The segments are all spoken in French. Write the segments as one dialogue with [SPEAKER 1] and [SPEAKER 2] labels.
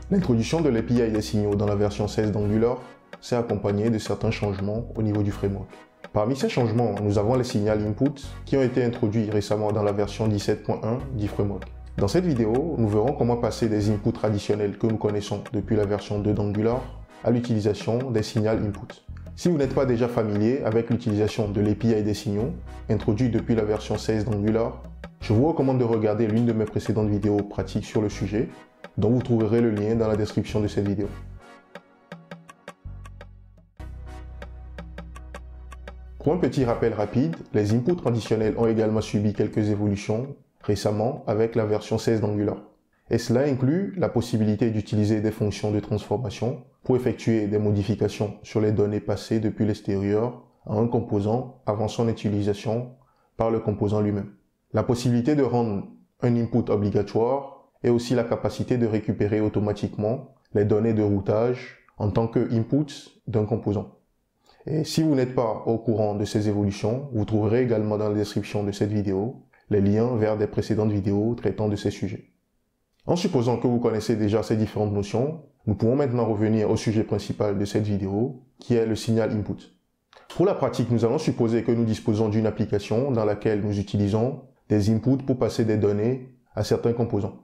[SPEAKER 1] L'introduction de l'API des signaux dans la version 16 d'Angular s'est accompagnée de certains changements au niveau du framework. Parmi ces changements, nous avons les signaux input qui ont été introduits récemment dans la version 17.1 du framework. Dans cette vidéo, nous verrons comment passer des inputs traditionnels que nous connaissons depuis la version 2 d'Angular à l'utilisation des signaux input. Si vous n'êtes pas déjà familier avec l'utilisation de l'API des signaux, introduit depuis la version 16 d'Angular, je vous recommande de regarder l'une de mes précédentes vidéos pratiques sur le sujet, dont vous trouverez le lien dans la description de cette vidéo. Pour un petit rappel rapide, les inputs traditionnels ont également subi quelques évolutions récemment avec la version 16 d'Angular. Et cela inclut la possibilité d'utiliser des fonctions de transformation pour effectuer des modifications sur les données passées depuis l'extérieur à un composant avant son utilisation par le composant lui-même. La possibilité de rendre un input obligatoire et aussi la capacité de récupérer automatiquement les données de routage en tant que input d'un composant. Et si vous n'êtes pas au courant de ces évolutions, vous trouverez également dans la description de cette vidéo les liens vers des précédentes vidéos traitant de ces sujets. En supposant que vous connaissez déjà ces différentes notions, nous pouvons maintenant revenir au sujet principal de cette vidéo, qui est le signal input. Pour la pratique, nous allons supposer que nous disposons d'une application dans laquelle nous utilisons des inputs pour passer des données à certains composants.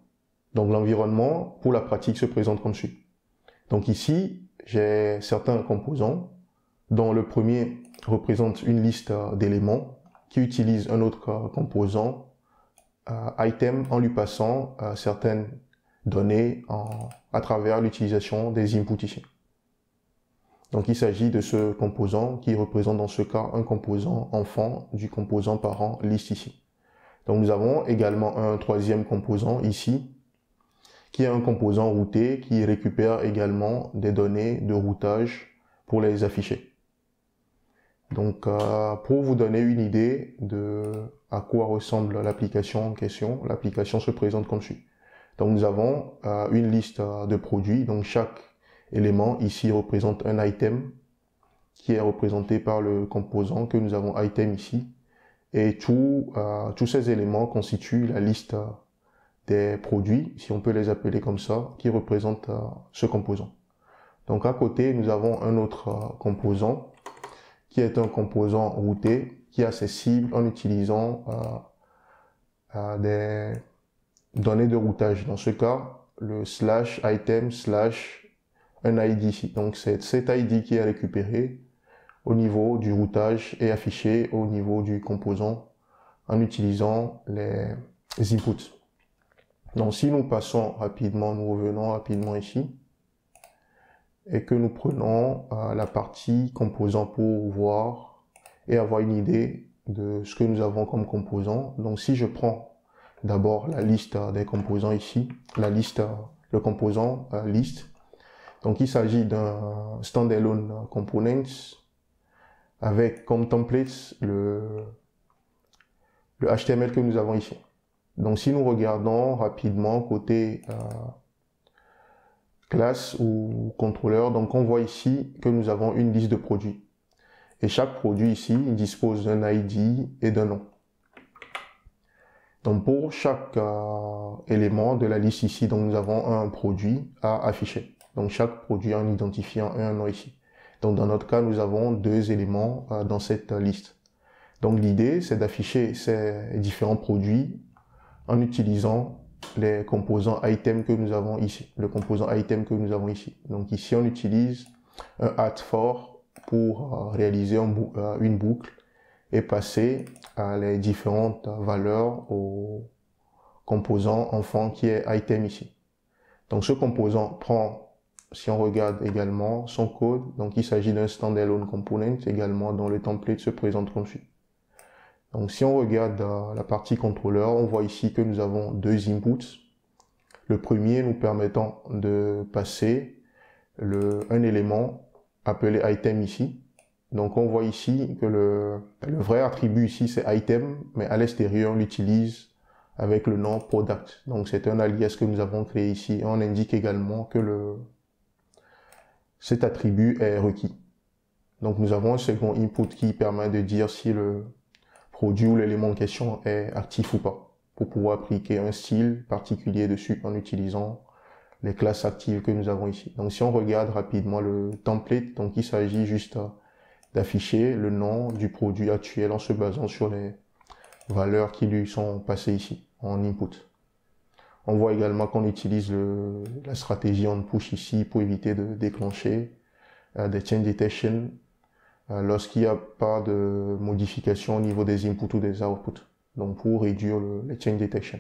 [SPEAKER 1] Donc l'environnement pour la pratique se présente comme suit. Donc ici, j'ai certains composants dont le premier représente une liste d'éléments qui utilise un autre composant item en lui passant certaines données à travers l'utilisation des inputs ici. Donc il s'agit de ce composant qui représente dans ce cas un composant enfant du composant parent liste ici. Donc nous avons également un troisième composant ici qui est un composant routé qui récupère également des données de routage pour les afficher. Donc, pour vous donner une idée de à quoi ressemble l'application en question, l'application se présente comme suit. Donc, nous avons une liste de produits. Donc, chaque élément ici représente un item qui est représenté par le composant que nous avons item ici. Et tous ces éléments constituent la liste des produits, si on peut les appeler comme ça, qui représentent ce composant. Donc, à côté, nous avons un autre composant qui est un composant routé qui est accessible en utilisant des données de routage. Dans ce cas, le /item/ un ID ici. Donc c'est cet ID qui est récupéré au niveau du routage et affiché au niveau du composant en utilisant les inputs. Donc si nous passons rapidement, nous revenons rapidement ici, et que nous prenons la partie composant pour voir et avoir une idée de ce que nous avons comme composant. Donc si je prends d'abord la liste des composants ici, le composant list, donc il s'agit d'un standalone component avec comme template le HTML que nous avons ici. Donc si nous regardons rapidement côté classe ou contrôleur, donc on voit ici que nous avons une liste de produits. Et chaque produit ici dispose d'un ID et d'un nom. Donc pour chaque élément de la liste ici, donc nous avons un produit à afficher. Donc chaque produit a un identifiant et un nom ici. Donc dans notre cas, nous avons deux éléments dans cette liste. Donc l'idée, c'est d'afficher ces différents produits en utilisant les composants item que nous avons ici, le composant item que nous avons ici. Donc ici, on utilise un @for pour réaliser une boucle et passer les différentes valeurs au composant enfant qui est item ici. Donc ce composant prend, si on regarde également son code, donc il s'agit d'un standalone component également dont le template se présente comme suit. Donc si on regarde la partie contrôleur, on voit ici que nous avons deux inputs. Le premier nous permettant de passer un élément appelé item ici. Donc on voit ici que le vrai attribut ici c'est item, mais à l'extérieur on l'utilise avec le nom product. Donc c'est un alias que nous avons créé ici. Et on indique également que cet attribut est requis. Donc nous avons un second input qui permet de dire si le produit ou l'élément en question est actif ou pas, pour pouvoir appliquer un style particulier dessus en utilisant les classes actives que nous avons ici. Donc si on regarde rapidement le template, donc il s'agit juste d'afficher le nom du produit actuel en se basant sur les valeurs qui lui sont passées ici en input. On voit également qu'on utilise la stratégie on push ici pour éviter de déclencher des change detection lorsqu'il n'y a pas de modification au niveau des inputs ou des outputs. Donc pour réduire les change detection.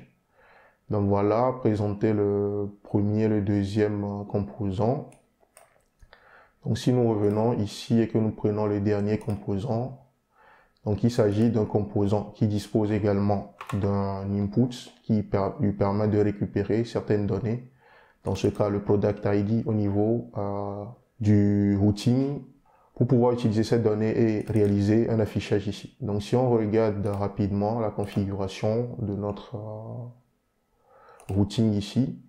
[SPEAKER 1] Donc voilà, présenter le premier et le deuxième composant. Donc si nous revenons ici et que nous prenons le dernier composant, donc il s'agit d'un composant qui dispose également d'un input qui lui permet de récupérer certaines données. Dans ce cas, le product ID au niveau du routing pour pouvoir utiliser cette donnée et réaliser un affichage ici. Donc si on regarde rapidement la configuration de notre routing ici,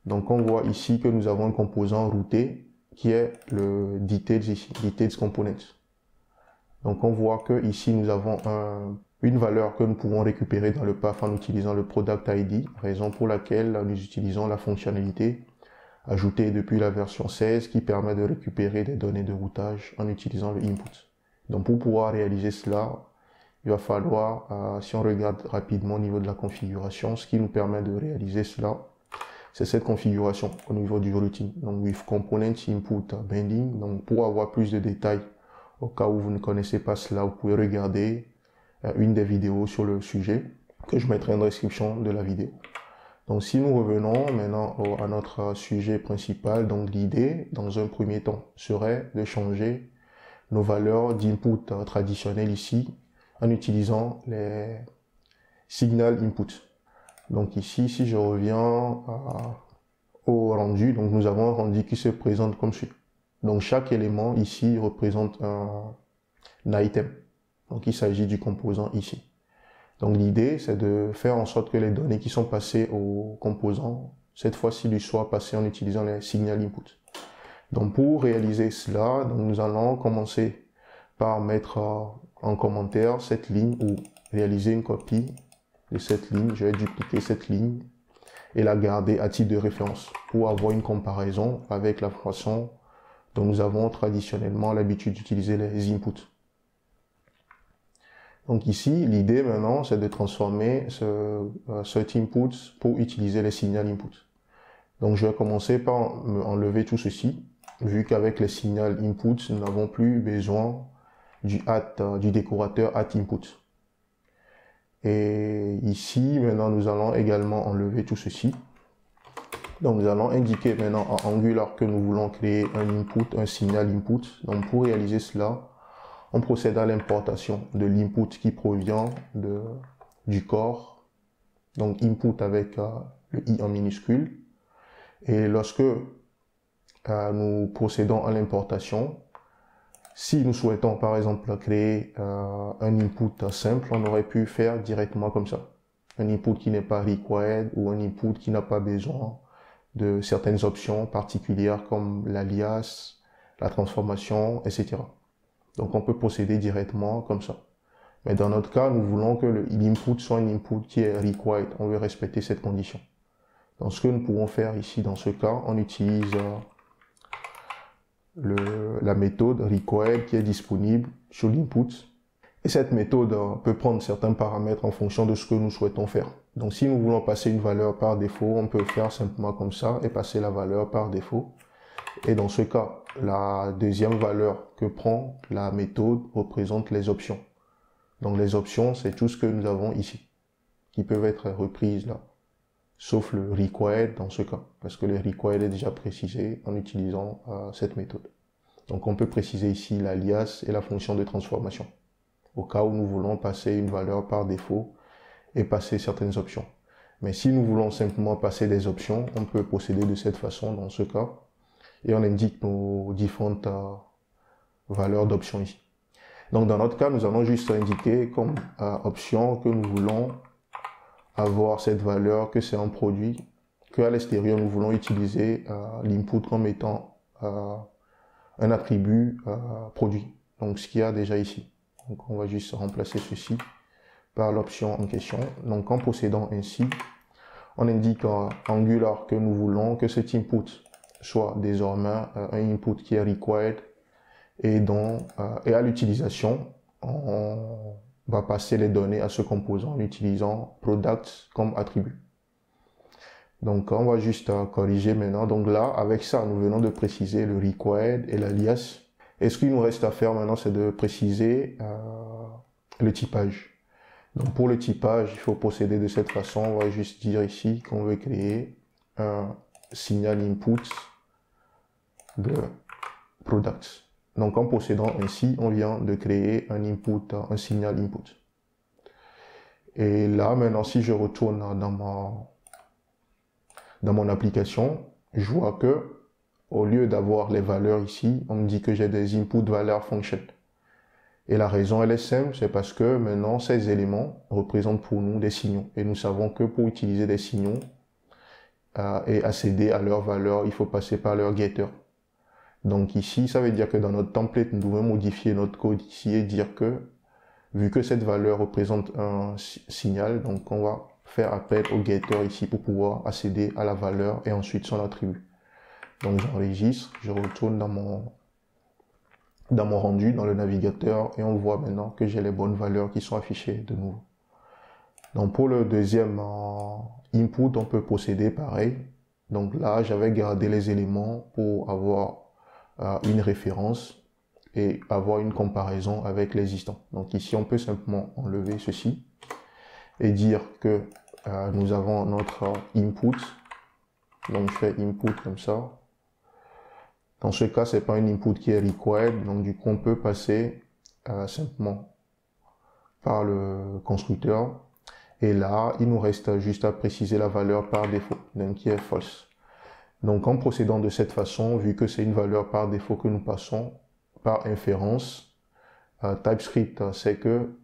[SPEAKER 1] donc on voit ici que nous avons un composant routé qui est le details ici, details component. Donc on voit que ici nous avons une valeur que nous pouvons récupérer dans le path en utilisant le product ID, raison pour laquelle nous utilisons la fonctionnalité ajoutée depuis la version 16 qui permet de récupérer des données de routage en utilisant le input. Donc pour pouvoir réaliser cela, il va falloir, si on regarde rapidement au niveau de la configuration, ce qui nous permet de réaliser cela, c'est cette configuration au niveau du routing. Donc with component input binding. Donc pour avoir plus de détails, au cas où vous ne connaissez pas cela, vous pouvez regarder une des vidéos sur le sujet que je mettrai en description de la vidéo. Donc si nous revenons maintenant à notre sujet principal, donc l'idée dans un premier temps serait de changer nos valeurs d'input traditionnelles ici en utilisant les signal input. Donc ici, si je reviens au rendu, donc nous avons un rendu qui se présente comme suit. Donc chaque élément ici représente un item. Donc il s'agit du composant ici. Donc l'idée c'est de faire en sorte que les données qui sont passées au composant, cette fois-ci lui soient passées en utilisant les signal input. Donc pour réaliser cela, donc nous allons commencer par mettre en commentaire cette ligne ou réaliser une copie de cette ligne. Je vais dupliquer cette ligne et la garder à titre de référence pour avoir une comparaison avec la façon dont nous avons traditionnellement l'habitude d'utiliser les inputs. Donc ici, l'idée maintenant, c'est de transformer cet input pour utiliser les signal input. Donc je vais commencer par enlever tout ceci, vu qu'avec les signal input, nous n'avons plus besoin du décorateur @input. Et ici, maintenant, nous allons également enlever tout ceci. Donc nous allons indiquer maintenant en Angular que nous voulons créer un input, un signal input. Donc pour réaliser cela, on procède à l'importation de l'input qui provient du corps. Donc input avec le i en minuscule. Et lorsque nous procédons à l'importation, si nous souhaitons par exemple créer un input simple, on aurait pu faire directement comme ça. Un input qui n'est pas required ou un input qui n'a pas besoin de certaines options particulières comme l'alias, la transformation, etc. Donc on peut procéder directement comme ça. Mais dans notre cas, nous voulons que l'input soit un input qui est required. On veut respecter cette condition. Donc ce que nous pouvons faire ici dans ce cas, on utilise la méthode required qui est disponible sur l'input. Et cette méthode peut prendre certains paramètres en fonction de ce que nous souhaitons faire. Donc si nous voulons passer une valeur par défaut, on peut faire simplement comme ça et passer la valeur par défaut. Et dans ce cas, la deuxième valeur que prend la méthode représente les options. Donc les options, c'est tout ce que nous avons ici, qui peuvent être reprises là, sauf le required dans ce cas, parce que le required est déjà précisé en utilisant cette méthode. Donc on peut préciser ici l'alias et la fonction de transformation, au cas où nous voulons passer une valeur par défaut et passer certaines options. Mais si nous voulons simplement passer des options, on peut procéder de cette façon dans ce cas, et on indique nos différentes valeurs d'options ici. Donc dans notre cas, nous allons juste indiquer comme option que nous voulons avoir cette valeur, que c'est un produit, qu'à l'extérieur nous voulons utiliser l'input comme étant un attribut produit, donc ce qu'il y a déjà ici. Donc on va juste remplacer ceci par l'option en question. Donc en procédant ainsi, on indique en Angular que nous voulons que cet input soit désormais un input qui est required et à l'utilisation, on va passer les données à ce composant en utilisant product comme attribut. Donc on va juste corriger maintenant. Donc là, avec ça, nous venons de préciser le required et l'alias. Et ce qu'il nous reste à faire maintenant, c'est de préciser le typage. Donc pour le typage, il faut procéder de cette façon. On va juste dire ici qu'on veut créer un signal input de product. Donc en procédant ainsi, on vient de créer un signal input. Et là, maintenant, si je retourne dans mon application, je vois que au lieu d'avoir les valeurs ici, on me dit que j'ai des input valeur function. Et la raison, elle est simple, c'est parce que maintenant, ces éléments représentent pour nous des signaux. Et nous savons que pour utiliser des signaux et accéder à leurs valeurs, il faut passer par leur getter. Donc ici, ça veut dire que dans notre template, nous devons modifier notre code ici et dire que, vu que cette valeur représente un signal, donc on va faire appel au getter ici pour pouvoir accéder à la valeur et ensuite son attribut. Donc j'enregistre, je retourne dans mon rendu, dans le navigateur, et on voit maintenant que j'ai les bonnes valeurs qui sont affichées de nouveau. Donc pour le deuxième input, on peut procéder pareil. Donc là, j'avais gardé les éléments pour avoir une référence et avoir une comparaison avec l'existant. Donc ici, on peut simplement enlever ceci et dire que nous avons notre input. Donc je fais input comme ça. Dans ce cas, c'est pas un input qui est required, donc du coup, on peut passer simplement par le constructeur. Et là, il nous reste juste à préciser la valeur par défaut, donc qui est false. Donc, en procédant de cette façon, vu que c'est une valeur par défaut que nous passons par inférence, TypeScript sait que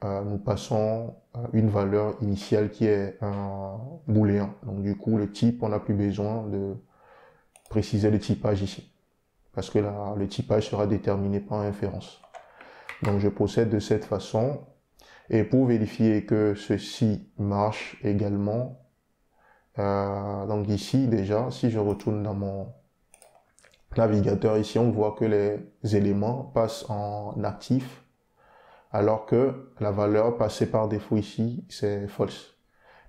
[SPEAKER 1] nous passons une valeur initiale qui est un booléen. Donc, du coup, le type, on n'a plus besoin de préciser le typage ici, parce que là, le typage sera déterminé par inférence. Donc je procède de cette façon, et pour vérifier que ceci marche également, donc ici déjà, si je retourne dans mon navigateur, ici on voit que les éléments passent en actif, alors que la valeur passée par défaut ici, c'est false.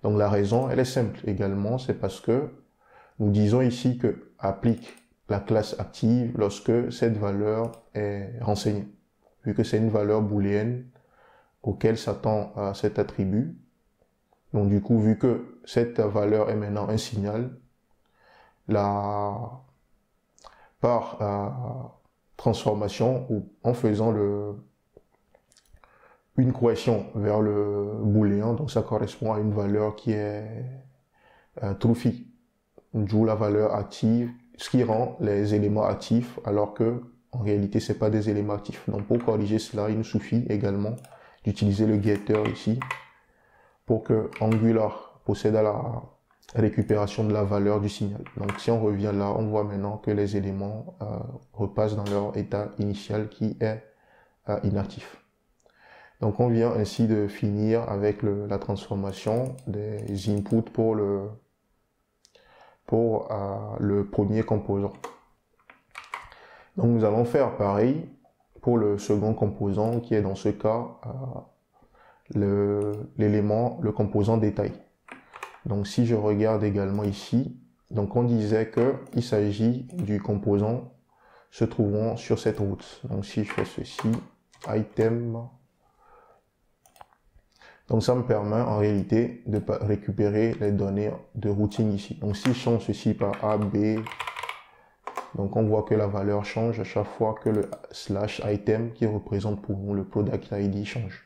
[SPEAKER 1] Donc la raison, elle est simple également, c'est parce que nous disons ici que applique la classe active lorsque cette valeur est renseignée. Vu que c'est une valeur booléenne auquel s'attend cet attribut. Donc du coup, vu que cette valeur est maintenant un signal, par transformation ou en faisant une correction vers le booléen, donc ça correspond à une valeur qui est true, d'où la valeur active, ce qui rend les éléments actifs, alors que en réalité c'est pas des éléments actifs. Donc pour corriger cela, il nous suffit également d'utiliser le getter ici pour que Angular procède à la récupération de la valeur du signal. Donc si on revient là, on voit maintenant que les éléments repassent dans leur état initial qui est inactif. Donc on vient ainsi de finir avec la transformation des inputs pour le premier composant. Donc nous allons faire pareil pour le second composant qui est dans ce cas le composant détail. Donc si je regarde également ici, donc on disait que il s'agit du composant se trouvant sur cette route. Donc si je fais ceci, item, donc ça me permet en réalité de récupérer les données de routing ici. Donc si je change ceci par A, B, donc on voit que la valeur change à chaque fois que le /item qui représente pour nous le product ID change.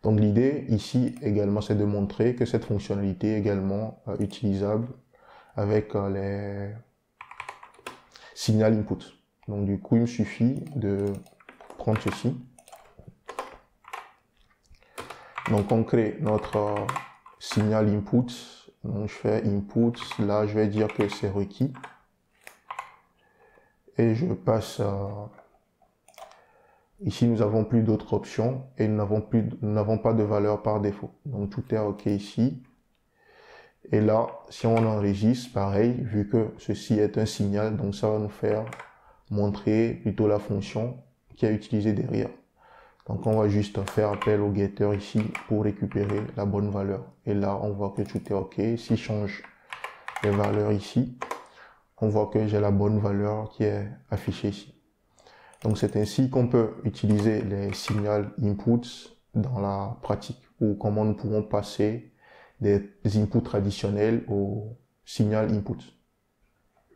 [SPEAKER 1] Donc l'idée ici également c'est de montrer que cette fonctionnalité est également utilisable avec les signal input. Donc du coup il me suffit de prendre ceci. Donc on crée notre signal input. Donc je fais input, là je vais dire que c'est requis. Et je passe ici nous n'avons plus d'autres options et nous n'avons pas de valeur par défaut. Donc tout est OK ici. Et là, si on enregistre, pareil, vu que ceci est un signal, donc ça va nous faire montrer plutôt la fonction qui a utilisé derrière. Donc on va juste faire appel au getter ici pour récupérer la bonne valeur. Et là, on voit que tout est OK. Si je change les valeurs ici, on voit que j'ai la bonne valeur qui est affichée ici. Donc c'est ainsi qu'on peut utiliser les signaux inputs dans la pratique, ou comment nous pouvons passer des inputs traditionnels au signal input.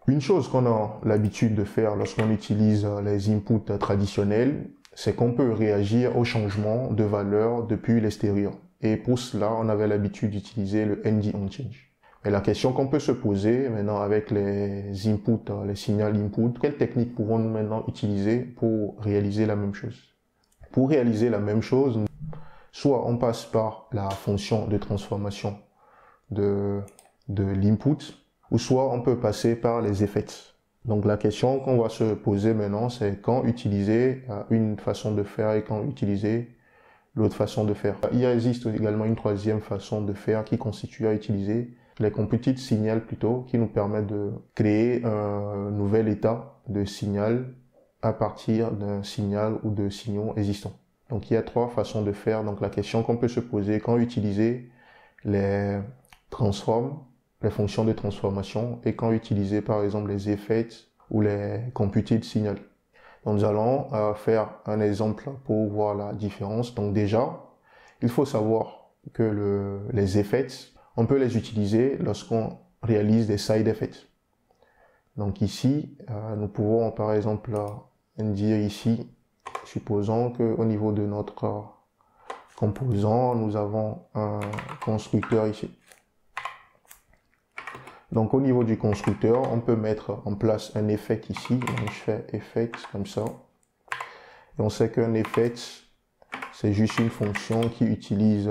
[SPEAKER 1] Une chose qu'on a l'habitude de faire lorsqu'on utilise les inputs traditionnels, c'est qu'on peut réagir au changement de valeur depuis l'extérieur. Et pour cela, on avait l'habitude d'utiliser le ND-OnChange. Et la question qu'on peut se poser maintenant avec les inputs, les signaux input, quelle technique pouvons-nous maintenant utiliser pour réaliser la même chose? Pour réaliser la même chose, soit on passe par la fonction de transformation de l'input, ou soit on peut passer par les effects. Donc la question qu'on va se poser maintenant, c'est quand utiliser une façon de faire et quand utiliser l'autre façon de faire. Il existe également une troisième façon de faire qui consiste à utiliser les computed signal plutôt, qui nous permet de créer un nouvel état de signal à partir d'un signal ou de signaux existants. Donc il y a trois façons de faire. Donc la question qu'on peut se poser, quand utiliser les transforms, les fonctions de transformation, et quand utiliser par exemple les effects ou les computed signal. Donc nous allons faire un exemple pour voir la différence. Donc déjà, il faut savoir que les effects, on peut les utiliser lorsqu'on réalise des side effects. Donc ici, nous pouvons par exemple dire ici, supposons qu'au niveau de notre composant, nous avons un constructeur ici. Donc au niveau du constructeur, on peut mettre en place un effect ici. Donc je fais effect comme ça. Et on sait qu'un effect, c'est juste une fonction qui utilise,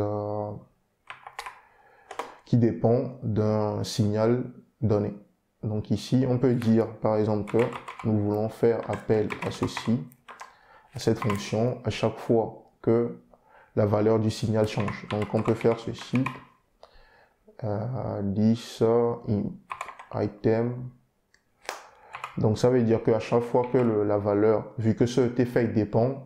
[SPEAKER 1] qui dépend d'un signal donné. Donc ici, on peut dire par exemple que nous voulons faire appel à ceci, à cette fonction, à chaque fois que la valeur du signal change. Donc on peut faire ceci. This item. Donc ça veut dire qu'à chaque fois que la valeur, vu que cet effet dépend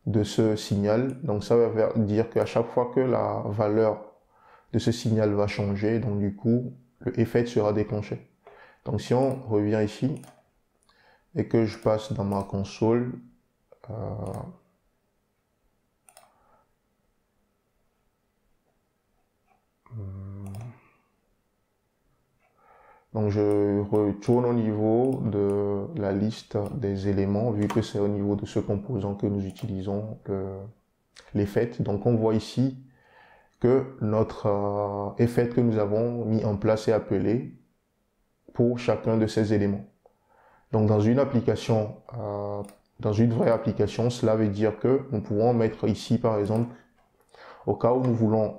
[SPEAKER 1] de ce signal, donc ça veut dire qu'à chaque fois que la valeur de ce signal va changer, donc du coup le effet sera déclenché. Donc si on revient ici et que je passe dans ma console, donc je retourne au niveau de la liste des éléments, vu que c'est au niveau de ce composant que nous utilisons l'effet. Donc on voit ici que notre effet que nous avons mis en place est appelé pour chacun de ces éléments. Donc dans une application, dans une vraie application, cela veut dire que nous pouvons mettre ici par exemple, au cas où nous voulons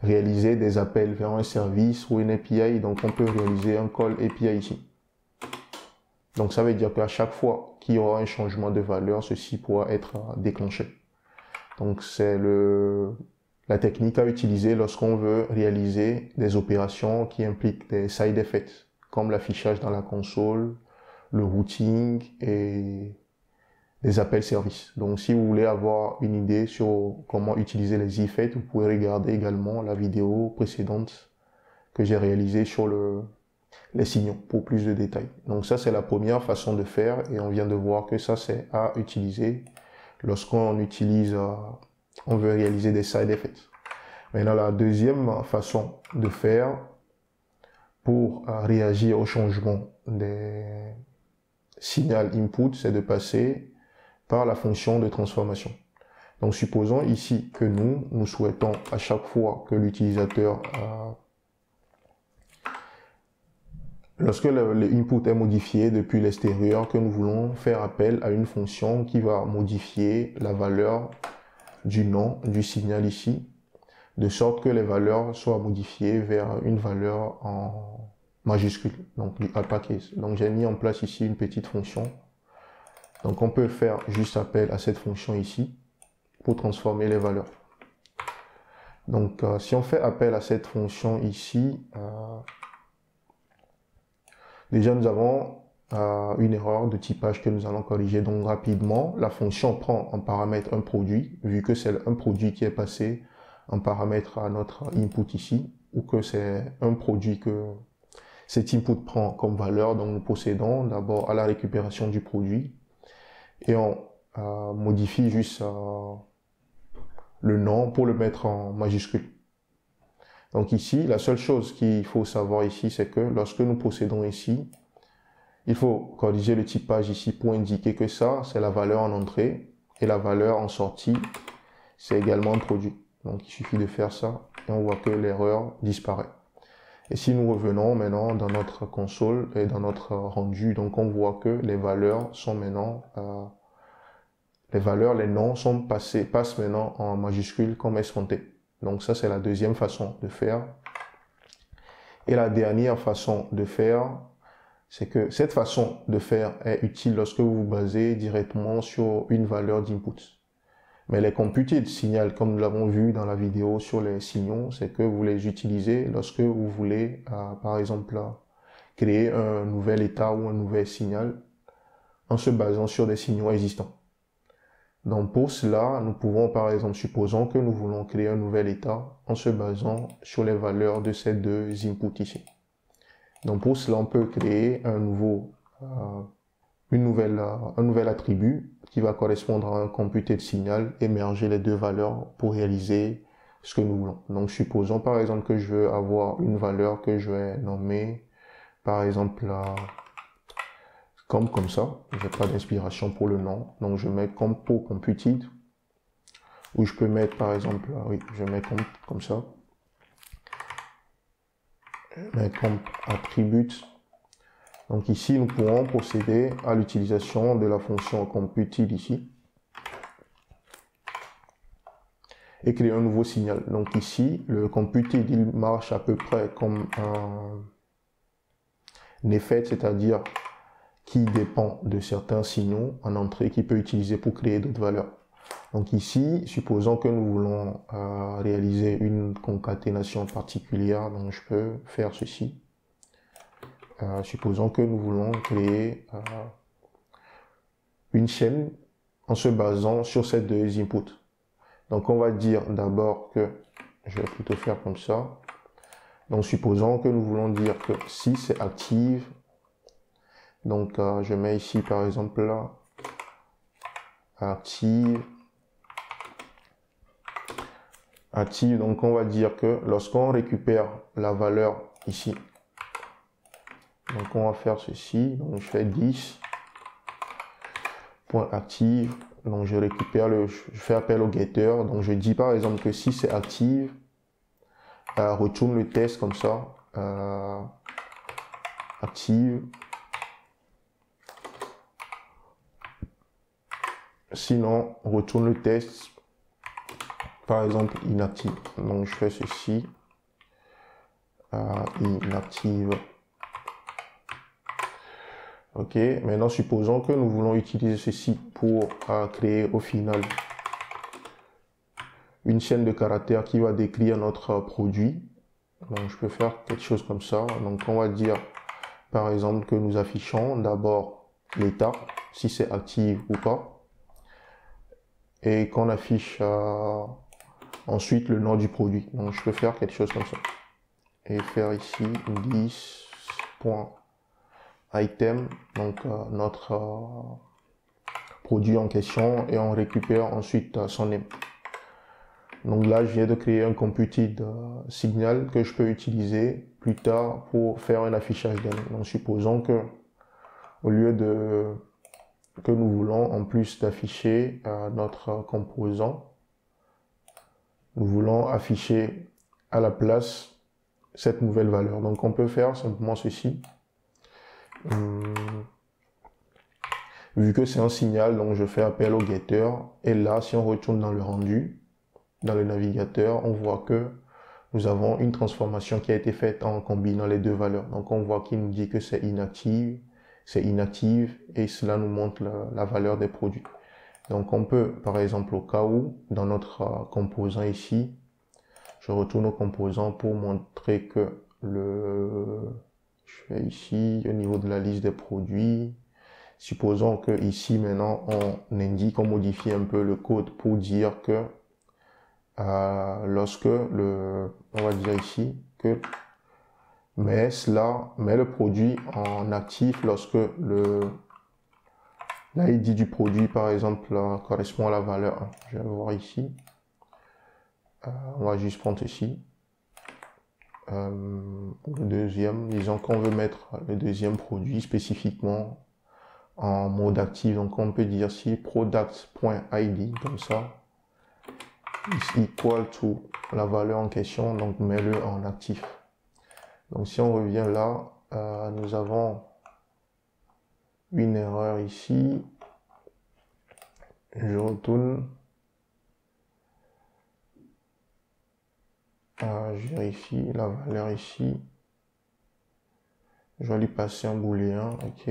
[SPEAKER 1] réaliser des appels vers un service ou une API, donc on peut réaliser un call API ici. Donc ça veut dire qu'à chaque fois qu'il y aura un changement de valeur, ceci pourra être déclenché. Donc c'est la technique à utiliser lorsqu'on veut réaliser des opérations qui impliquent des side effects, comme l'affichage dans la console, le routing et les appels services. Donc si vous voulez avoir une idée sur comment utiliser les effects, vous pouvez regarder également la vidéo précédente que j'ai réalisée sur les signaux pour plus de détails. Donc ça c'est la première façon de faire et on vient de voir que ça c'est à utiliser lorsqu'on utilise, on veut réaliser des side effects. Maintenant la deuxième façon de faire pour réagir au changement des signaux input, c'est de passer par la fonction de transformation. Donc supposons ici que nous souhaitons à chaque fois que l'utilisateur, lorsque l'input est modifié depuis l'extérieur, que nous voulons faire appel à une fonction qui va modifier la valeur du nom du signal ici, de sorte que les valeurs soient modifiées vers une valeur en majuscule, donc du uppercase. Donc j'ai mis en place ici une petite fonction. Donc on peut faire juste appel à cette fonction ici pour transformer les valeurs. Donc, si on fait appel à cette fonction ici, déjà nous avons une erreur de typage que nous allons corriger. Donc, rapidement, la fonction prend en paramètre un produit, vu que c'est un produit qui est passé en paramètre à notre input ici, ou que c'est un produit que cet input prend comme valeur. Donc, nous procédons d'abord à la récupération du produit et on modifie juste le nom pour le mettre en majuscule. Donc ici, la seule chose qu'il faut savoir ici, c'est que lorsque nous procédons ici, il faut corriger le typage ici pour indiquer que ça, c'est la valeur en entrée et la valeur en sortie, c'est également un produit. Donc il suffit de faire ça et on voit que l'erreur disparaît. Et si nous revenons maintenant dans notre console et dans notre rendu, donc on voit que les valeurs sont maintenant les noms passent maintenant en majuscule comme escompté. Donc ça, c'est la deuxième façon de faire. Et la dernière façon de faire, c'est que cette façon de faire est utile lorsque vous vous basez directement sur une valeur d'input. Mais les computed signal, comme nous l'avons vu dans la vidéo sur les signaux, c'est que vous les utilisez lorsque vous voulez, par exemple, créer un nouvel état ou un nouvel signal en se basant sur des signaux existants. Donc pour cela, nous pouvons par exemple, supposons que nous voulons créer un nouvel état en se basant sur les valeurs de ces deux inputs ici. Donc pour cela, on peut créer un nouvel attribut qui va correspondre à un computed signal et merger les deux valeurs pour réaliser ce que nous voulons. Donc supposons par exemple que je veux avoir une valeur que je vais nommer par exemple comme ça, j'ai pas d'inspiration pour le nom, donc je mets comme pour computed, ou je peux mettre par exemple, oui, je mets comme ça, je mets comme attribute. Donc ici, nous pourrons procéder à l'utilisation de la fonction computed ici, et créer un nouveau signal. Donc ici, le computed, il marche à peu près comme un effet, c'est-à-dire qui dépend de certains signaux en entrée qu'il peut utiliser pour créer d'autres valeurs. Donc ici, supposons que nous voulons réaliser une concaténation particulière, donc je peux faire ceci. Supposons que nous voulons créer une chaîne en se basant sur ces deux inputs. Donc on va dire d'abord que, je vais plutôt faire comme ça. Donc supposons que nous voulons dire que si c'est active, donc je mets ici par exemple là, active, donc on va dire que lorsqu'on récupère la valeur ici, donc on va faire ceci, donc je fais 10, point active, donc je récupère je fais appel au getter, donc je dis par exemple que si c'est active, retourne le test comme ça, active, sinon retourne le test, par exemple inactive, donc je fais ceci, inactive. Ok, maintenant supposons que nous voulons utiliser ceci pour créer au final une chaîne de caractères qui va décrire notre produit. Donc je peux faire quelque chose comme ça. Donc on va dire par exemple que nous affichons d'abord l'état, si c'est actif ou pas, et qu'on affiche ensuite le nom du produit. Donc je peux faire quelque chose comme ça et faire ici 10.item, donc notre produit en question, et on récupère ensuite son name. Donc là, je viens de créer un computed signal que je peux utiliser plus tard pour faire un affichage d'elle. Donc supposons que au lieu que nous voulons, en plus d'afficher notre composant, nous voulons afficher à la place cette nouvelle valeur. Donc on peut faire simplement ceci. Vu que c'est un signal, donc je fais appel au getter, et là, si on retourne dans le rendu, dans le navigateur, on voit que nous avons une transformation qui a été faite en combinant les deux valeurs. Donc on voit qu'il nous dit que c'est inactive, et cela nous montre la valeur des produits. Donc on peut, par exemple, au cas où, dans notre composant ici, Je retourne au composant pour montrer que je fais ici au niveau de la liste des produits. Supposons que ici maintenant on indique, on modifie un peu le code pour dire que lorsque on va dire ici que met le produit en actif lorsque l'ID du produit par exemple correspond à la valeur 1. Je vais le voir ici. On va juste prendre ici. Le deuxième, disons qu'on veut mettre le deuxième produit spécifiquement en mode actif, donc on peut dire ici product.id comme ça is equal to la valeur en question, donc mets-le en actif. Donc si on revient là, nous avons une erreur ici. Je retourne, je vérifie la valeur ici, je vais lui passer un booléen, ok,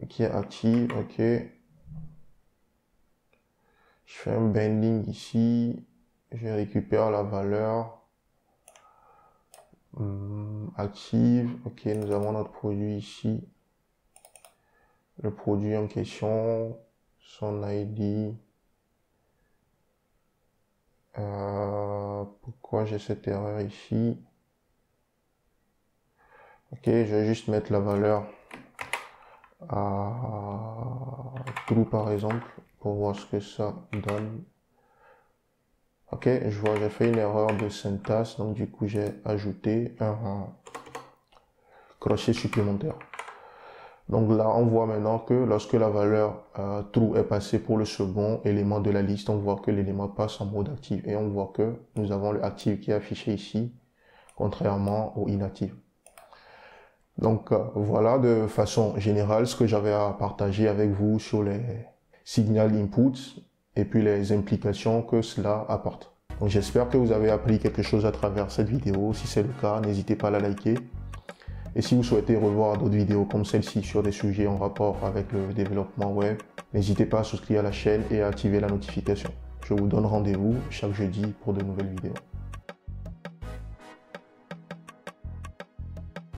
[SPEAKER 1] qui est active, ok. Je fais un binding ici, je récupère la valeur active, ok, nous avons notre produit ici, le produit en question, son ID, pourquoi j'ai cette erreur ici, ok, je vais juste mettre la valeur à true par exemple, pour voir ce que ça donne. Ok, je vois, j'ai fait une erreur de syntaxe, donc du coup j'ai ajouté un crochet supplémentaire. Donc là, on voit maintenant que lorsque la valeur true est passée pour le second élément de la liste, on voit que l'élément passe en mode actif et on voit que nous avons le active qui est affiché ici, contrairement au inactive. Donc voilà de façon générale ce que j'avais à partager avec vous sur les signal inputs et puis les implications que cela apporte. Donc j'espère que vous avez appris quelque chose à travers cette vidéo. Si c'est le cas, n'hésitez pas à la liker. Et si vous souhaitez revoir d'autres vidéos comme celle-ci sur des sujets en rapport avec le développement web, n'hésitez pas à souscrire à la chaîne et à activer la notification. Je vous donne rendez-vous chaque jeudi pour de nouvelles vidéos.